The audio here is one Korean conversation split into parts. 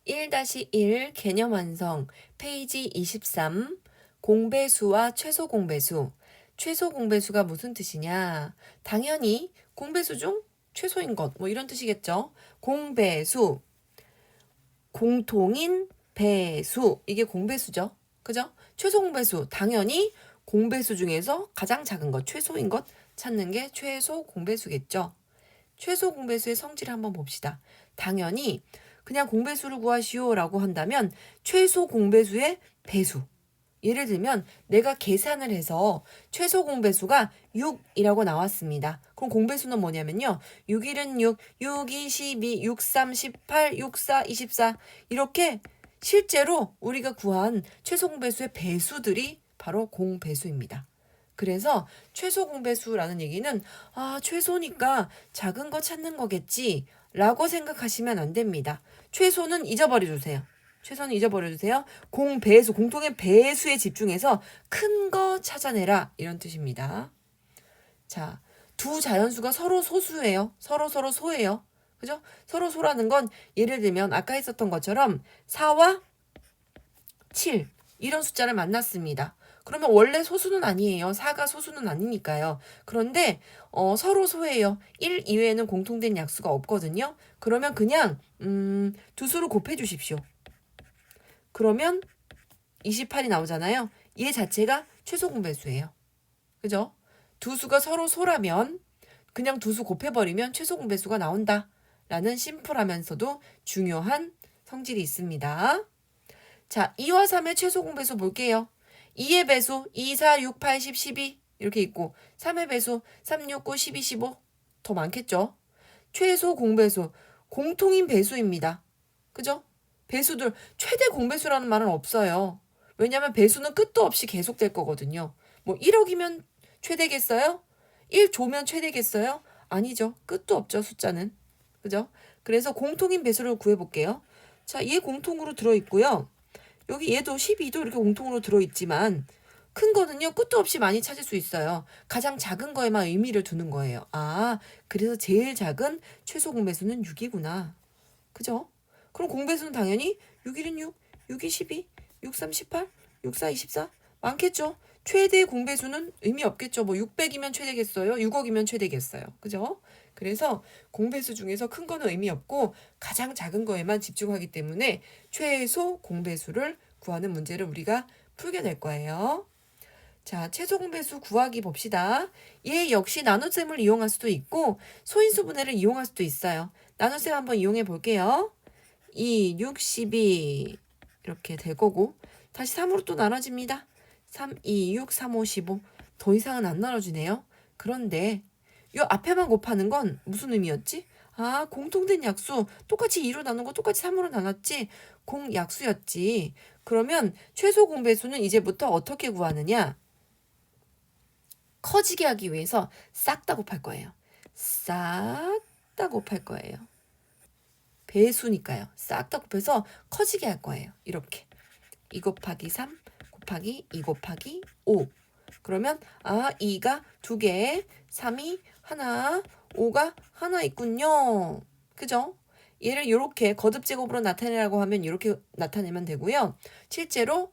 1-1 개념 완성 페이지 23 공배수와 최소 공배수. 최소 공배수가 무슨 뜻이냐? 당연히 공배수 중 최소인 것 뭐 이런 뜻이겠죠. 공배수, 공통인 배수 이게 공배수죠. 그죠? 최소 공배수 당연히 공배수 중에서 가장 작은 것 최소인 것 찾는 게 최소 공배수겠죠. 최소 공배수의 성질을 한번 봅시다. 당연히 그냥 공배수를 구하시오 라고 한다면 최소 공배수의 배수. 예를 들면 내가 계산을 해서 최소 공배수가 6이라고 나왔습니다. 그럼 공배수는 뭐냐면요. 6일은 6, 6이 12, 6, 3, 18, 6, 4, 24 이렇게 실제로 우리가 구한 최소 공배수의 배수들이 바로 공배수입니다. 그래서 최소 공배수라는 얘기는 최소니까 작은 거 찾는 거겠지 라고 생각하시면 안 됩니다. 최소는 잊어버려 주세요. 최소는 잊어버려 주세요. 공배수, 공통의 배수에 집중해서 큰 거 찾아내라 이런 뜻입니다. 자, 두 자연수가 서로 소수예요. 서로 소예요. 그죠? 서로 소라는 건 예를 들면 아까 했었던 것처럼 4와 7 이런 숫자를 만났습니다. 그러면 원래 소수는 아니에요. 4가 소수는 아니니까요. 그런데 서로 소예요. 1 이외에는 공통된 약수가 없거든요. 그러면 그냥 두 수를 곱해 주십시오. 그러면 28이 나오잖아요. 얘 자체가 최소 공배수예요. 그죠? 두 수가 서로 소라면 그냥 두 수 곱해버리면 최소 공배수가 나온다. 라는 심플하면서도 중요한 성질이 있습니다. 자, 2와 3의 최소 공배수 볼게요. 2의 배수 2, 4, 6, 8, 10, 12 이렇게 있고 3의 배수 3, 6, 9, 12, 15 더 많겠죠. 최소 공배수 공통인 배수입니다. 그죠? 배수들 최대 공배수라는 말은 없어요. 왜냐하면 배수는 끝도 없이 계속될 거거든요. 뭐 1억이면 최대겠어요? 1조면 최대겠어요? 아니죠. 끝도 없죠. 숫자는. 그죠? 그래서 공통인 배수를 구해볼게요. 자, 얘 공통으로 들어있고요. 여기 얘도 12도 이렇게 공통으로 들어있지만 큰 거는요. 끝도 없이 많이 찾을 수 있어요. 가장 작은 거에만 의미를 두는 거예요. 그래서 제일 작은 최소 공배수는 6이구나. 그죠? 그럼 공배수는 당연히 6일은 6, 6이 12, 6, 3, 18, 6, 4, 24 많겠죠? 최대 공배수는 의미 없겠죠. 뭐 600이면 최대겠어요? 6억이면 최대겠어요. 그죠? 그래서 공배수 중에서 큰 거는 의미 없고 가장 작은 거에만 집중하기 때문에 최소 공배수를 구하는 문제를 우리가 풀게 될 거예요. 자, 최소 공배수 구하기 봅시다. 얘 역시 나눗셈을 이용할 수도 있고 소인수 분해를 이용할 수도 있어요. 나눗셈 한번 이용해 볼게요. 2, 6, 12 이렇게 될 거고 다시 3으로 또 나눠집니다. 3, 2, 6, 3, 5, 15 더 이상은 안 나눠주네요. 그런데 이 앞에만 곱하는 건 무슨 의미였지? 공통된 약수 똑같이 2로 나눈 거 똑같이 3으로 나눴지? 공약수였지. 그러면 최소 공배수는 이제부터 어떻게 구하느냐? 커지게 하기 위해서 싹 다 곱할 거예요. 싹 다 곱할 거예요. 배수니까요. 싹 다 곱해서 커지게 할 거예요. 이렇게 2 곱하기 3 곱하기 2 곱하기 5 그러면 2가 2개 3이 하나 5가 하나 있군요. 그죠? 얘를 이렇게 거듭제곱으로 나타내라고 하면 이렇게 나타내면 되고요. 실제로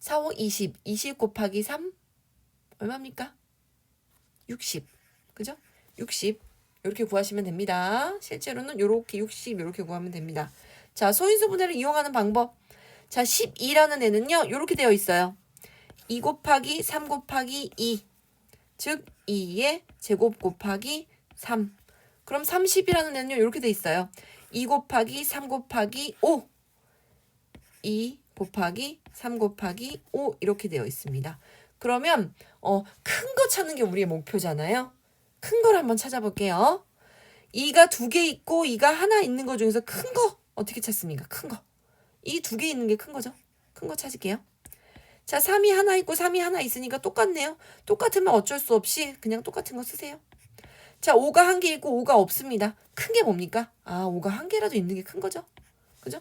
4, 5, 20 20 곱하기 3 얼마입니까? 60 그죠? 60 이렇게 구하시면 됩니다. 실제로는 이렇게 60 이렇게 구하면 됩니다. 자, 소인수 분해를 이용하는 방법. 자, 12라는 애는요. 이렇게 되어 있어요. 2 곱하기 3 곱하기 2. 즉 2의 제곱 곱하기 3. 그럼 30이라는 애는요. 이렇게 되어 있어요. 2 곱하기 3 곱하기 5. 2 곱하기 3 곱하기 5 이렇게 되어 있습니다. 그러면 큰 거 찾는 게 우리의 목표잖아요. 큰 걸 한번 찾아볼게요. 2가 2개 있고 2가 하나 있는 거 중에서 큰 거 어떻게 찾습니까? 큰 거. 이 2개 있는 게 큰 거죠. 큰 거 찾을게요. 자, 3이 하나 있고 3이 하나 있으니까 똑같네요. 똑같으면 어쩔 수 없이 그냥 똑같은 거 쓰세요. 자, 5가 한 개 있고 5가 없습니다. 큰 게 뭡니까? 5가 한 개라도 있는 게 큰 거죠. 그죠?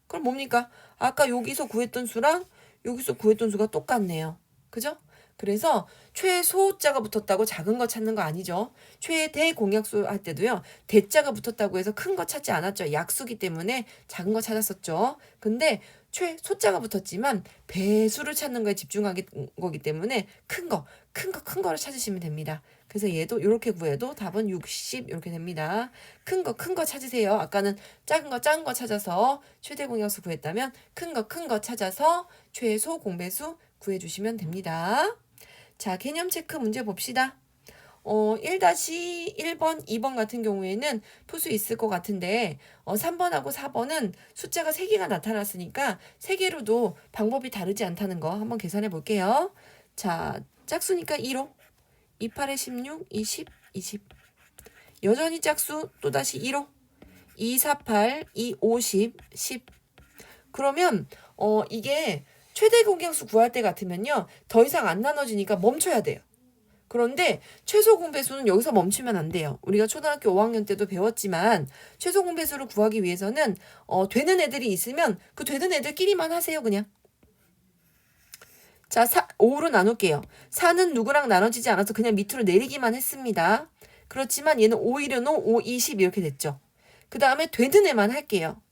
그럼 뭡니까? 아까 여기서 구했던 수랑 여기서 구했던 수가 똑같네요. 그죠? 그래서 최소자가 붙었다고 작은 거 찾는 거 아니죠. 최대 공약수 할 때도요. 대자가 붙었다고 해서 큰 거 찾지 않았죠. 약수기 때문에 작은 거 찾았었죠. 근데 최소자가 붙었지만 배수를 찾는 거에 집중하기 거기 때문에 큰 거를 찾으시면 됩니다. 그래서 얘도 이렇게 구해도 답은 60 이렇게 됩니다. 큰 거 찾으세요. 아까는 작은 거 찾아서 최대 공약수 구했다면 큰 거 찾아서 최소 공배수 구해주시면 됩니다. 자, 개념 체크 문제 봅시다. 1-1번, 2번 같은 경우에는 풀 수 있을 것 같은데 3번하고 4번은 숫자가 3개가 나타났으니까 3개로도 방법이 다르지 않다는 거 한번 계산해 볼게요. 자, 짝수니까 2로 28에 16, 20, 20. 여전히 짝수 또다시 2로 2, 4, 8, 2, 50, 10. 그러면 이게 최대 공약수 구할 때 같으면요. 더 이상 안 나눠지니까 멈춰야 돼요. 그런데 최소 공배수는 여기서 멈추면 안 돼요. 우리가 초등학교 5학년 때도 배웠지만 최소 공배수를 구하기 위해서는 되는 애들이 있으면 그 되는 애들끼리만 하세요. 그냥. 자, 5로 나눌게요. 4는 누구랑 나눠지지 않아서 그냥 밑으로 내리기만 했습니다. 그렇지만 얘는 5 1은 5, 5, 20 이렇게 됐죠. 그 다음에 되는 애만 할게요.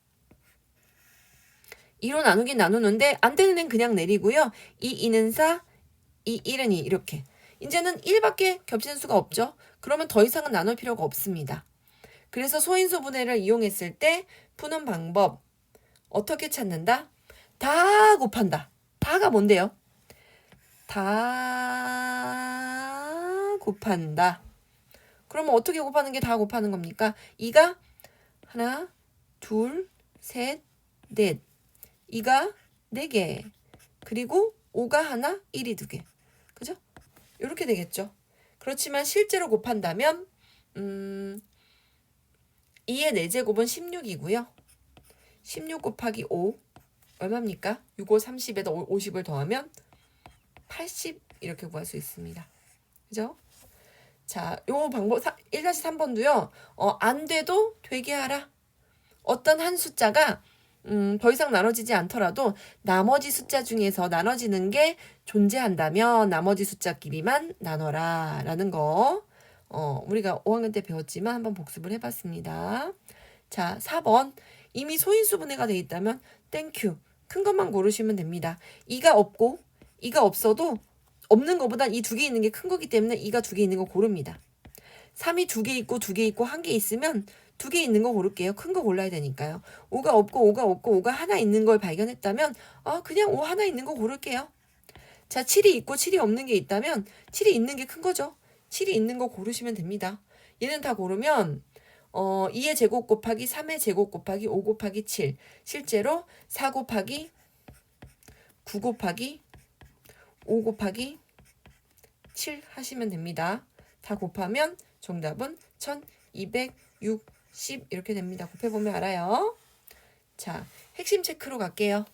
2로 나누긴 나누는데 안 되는 애는 그냥 내리고요. 2, 2는 4, 2, 1은 2 이렇게. 이제는 1밖에 겹치는 수가 없죠. 그러면 더 이상은 나눌 필요가 없습니다. 그래서 소인수 분해를 이용했을 때 푸는 방법 어떻게 찾는다? 다 곱한다. 다가 뭔데요? 다 곱한다. 그러면 어떻게 곱하는 게 다 곱하는 겁니까? 2가 하나, 둘, 셋, 넷. 2가 4개. 그리고 5가 하나, 1이 2개. 그죠? 이렇게 되겠죠. 그렇지만 실제로 곱한다면 2의 4제곱은 16이고요. 16 곱하기 5 얼마입니까? 6, 5, 30에다 50을 더하면 80 이렇게 구할 수 있습니다. 그죠? 자, 요 방법 1-3번도요. 안 돼도 되게 하라. 어떤 한 숫자가 더 이상 나눠지지 않더라도 나머지 숫자 중에서 나눠지는 게 존재한다면 나머지 숫자끼리만 나눠라 라는 거 우리가 5학년 때 배웠지만 한번 복습을 해봤습니다. 자, 4번 이미 소인수 분해가 돼 있다면 땡큐 큰 것만 고르시면 됩니다. 2가 없고 2가 없어도 없는 것보단 이 2개 있는 게 큰 거기 때문에 2가 2개 있는 거 고릅니다. 3이 2개 있고 2개 있고 1개 있으면 2개 있는 거 고를게요. 큰 거 골라야 되니까요. 5가 없고 5가 하나 있는 걸 발견했다면 그냥 5 하나 있는 거 고를게요. 자, 7이 있고 7이 없는 게 있다면 7이 있는 게 큰 거죠. 7이 있는 거 고르시면 됩니다. 얘는 다 고르면 2의 제곱 곱하기 3의 제곱 곱하기 5 곱하기 7 실제로 4 곱하기 9 곱하기 5 곱하기 7 하시면 됩니다. 다 곱하면 정답은 1260 이렇게 됩니다. 곱해보면 알아요. 자, 핵심 체크로 갈게요.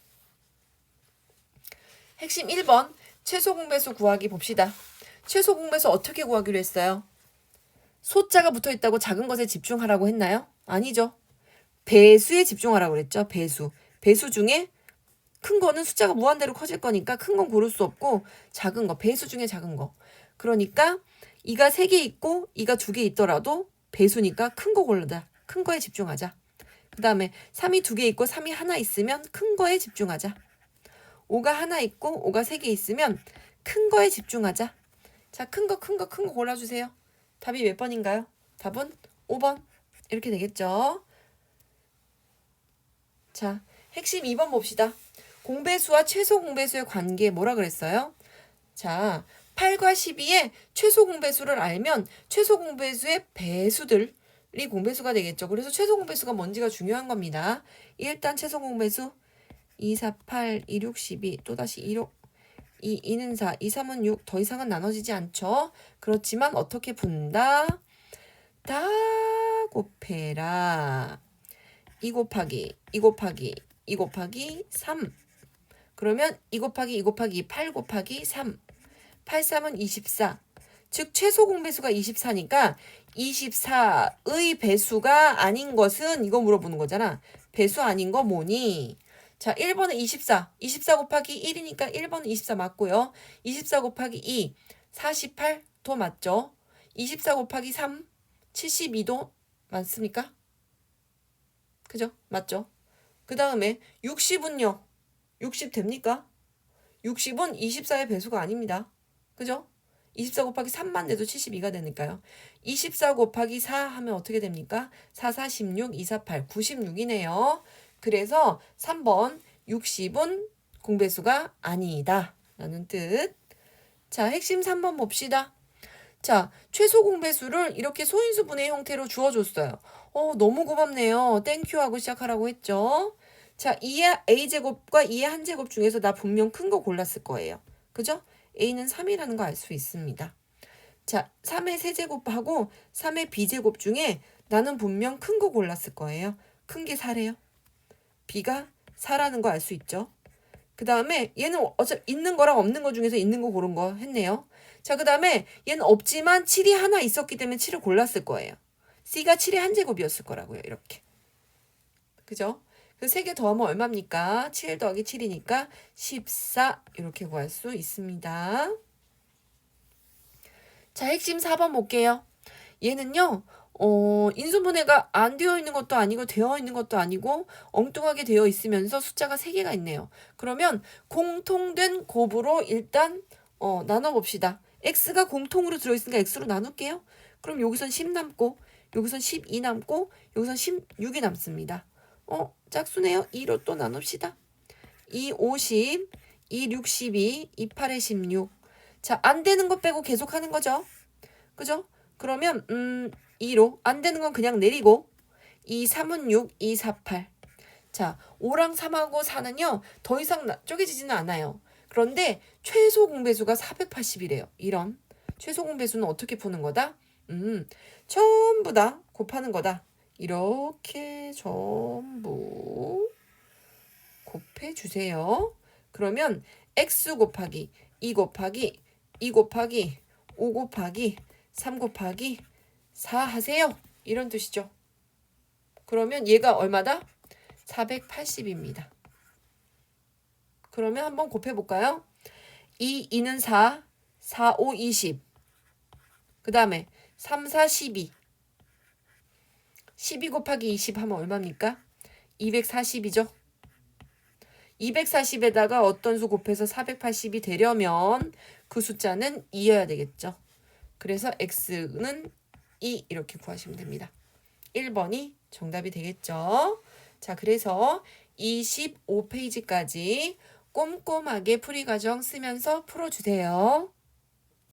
핵심 1번 최소 공배수 구하기 봅시다. 최소 공배수 어떻게 구하기로 했어요? 소자가 붙어있다고 작은 것에 집중하라고 했나요? 아니죠. 배수에 집중하라고 그랬죠. 배수 중에 큰 거는 숫자가 무한대로 커질 거니까 큰 건 고를 수 없고 작은 거, 배수 중에 작은 거. 그러니까 2가 3개 있고 2가 2개 있더라도 배수니까 큰 거 고르자. 큰 거에 집중하자. 그 다음에 3이 2개 있고 3이 하나 있으면 큰 거에 집중하자. 5가 하나 있고 5가 3개 있으면 큰 거에 집중하자. 자, 큰 거 골라주세요. 답이 몇 번인가요? 답은 5번. 이렇게 되겠죠. 자, 핵심 2번 봅시다. 공배수와 최소 공배수의 관계 뭐라 그랬어요? 자, 8과 12의 최소 공배수를 알면 최소 공배수의 배수들이 공배수가 되겠죠. 그래서 최소 공배수가 뭔지가 중요한 겁니다. 일단 최소 공배수 2, 4, 8, 2, 6, 12 또다시 2로 2는 4, 2, 3은 6 더 이상은 나눠지지 않죠. 그렇지만 어떻게 푼다? 다 곱해라. 2 곱하기 2 곱하기 2 곱하기 3 그러면 2 곱하기 2 곱하기 8 곱하기 3 8, 3은 24 즉 최소 공배수가 24니까 24의 배수가 아닌 것은 이거 물어보는 거잖아. 배수 아닌 거 뭐니? 자, 1번은 24. 24 곱하기 1이니까 1번은 24 맞고요. 24 곱하기 2, 48도 맞죠? 24 곱하기 3, 72도 맞습니까? 그죠? 맞죠? 그 다음에 60은요? 60 됩니까? 60은 24의 배수가 아닙니다. 그죠? 24 곱하기 3만 내도 72가 되니까요. 24 곱하기 4 하면 어떻게 됩니까? 4, 4, 16, 2, 4, 8, 96이네요. 그래서 3번 60은 공배수가 아니다 라는 뜻. 자, 핵심 3번 봅시다. 자, 최소 공배수를 이렇게 소인수분해 형태로 주어줬어요. 너무 고맙네요. 땡큐 하고 시작하라고 했죠. 자, 2의 a제곱과 2의 한제곱 중에서 나 분명 큰 거 골랐을 거예요. 그죠? a는 3이라는 거 알 수 있습니다. 자, 3의 세제곱하고 3의 b제곱 중에 나는 분명 큰 거 골랐을 거예요. 큰 게 4래요. b가 4라는 거 알 수 있죠. 그 다음에 얘는 어차피 있는 거랑 없는 거 중에서 있는 거 고른 거 했네요. 자, 그 다음에 얘는 없지만 7이 하나 있었기 때문에 7을 골랐을 거예요. C가 7의 한 제곱이었을 거라고요. 이렇게. 그죠? 그 3개 더하면 얼마입니까? 7 더하기 7이니까 14 이렇게 구할 수 있습니다. 자, 핵심 4번 볼게요. 얘는요. 인수분해가 안 되어 있는 것도 아니고 되어 있는 것도 아니고 엉뚱하게 되어 있으면서 숫자가 3개가 있네요. 그러면 공통된 곱으로 일단 나눠봅시다. x가 공통으로 들어있으니까 x로 나눌게요. 그럼 여기선 10 남고 여기선 12 남고 여기선 16이 남습니다. 짝수네요. 2로 또 나눕시다. 2, 50, 2, 62, 2, 8에 16. 자, 안 되는 것 빼고 계속 하는 거죠. 그죠? 그러면 2로 안 되는 건 그냥 내리고 2, 3은 6, 2, 4, 8. 자, 5랑 3하고 4는요. 더 이상 쪼개지지는 않아요. 그런데 최소 공배수가 480이래요. 이런 최소 공배수는 어떻게 푸는 거다? 전부 다 곱하는 거다. 이렇게 전부 곱해주세요. 그러면 x 곱하기 2 곱하기 2 곱하기 5 곱하기 3 곱하기 4 하세요. 이런 뜻이죠. 그러면 얘가 얼마다? 480입니다. 그러면 한번 곱해볼까요? 2, 2는 4, 4, 5, 20. 그 다음에 3, 4, 12. 12 곱하기 20 하면 얼마입니까? 240이죠. 240에다가 어떤 수 곱해서 480이 되려면 그 숫자는 2여야 되겠죠. 그래서 x는 2 이렇게 구하시면 됩니다. 1번이 정답이 되겠죠. 자, 그래서 25페이지까지 꼼꼼하게 풀이 과정 쓰면서 풀어주세요.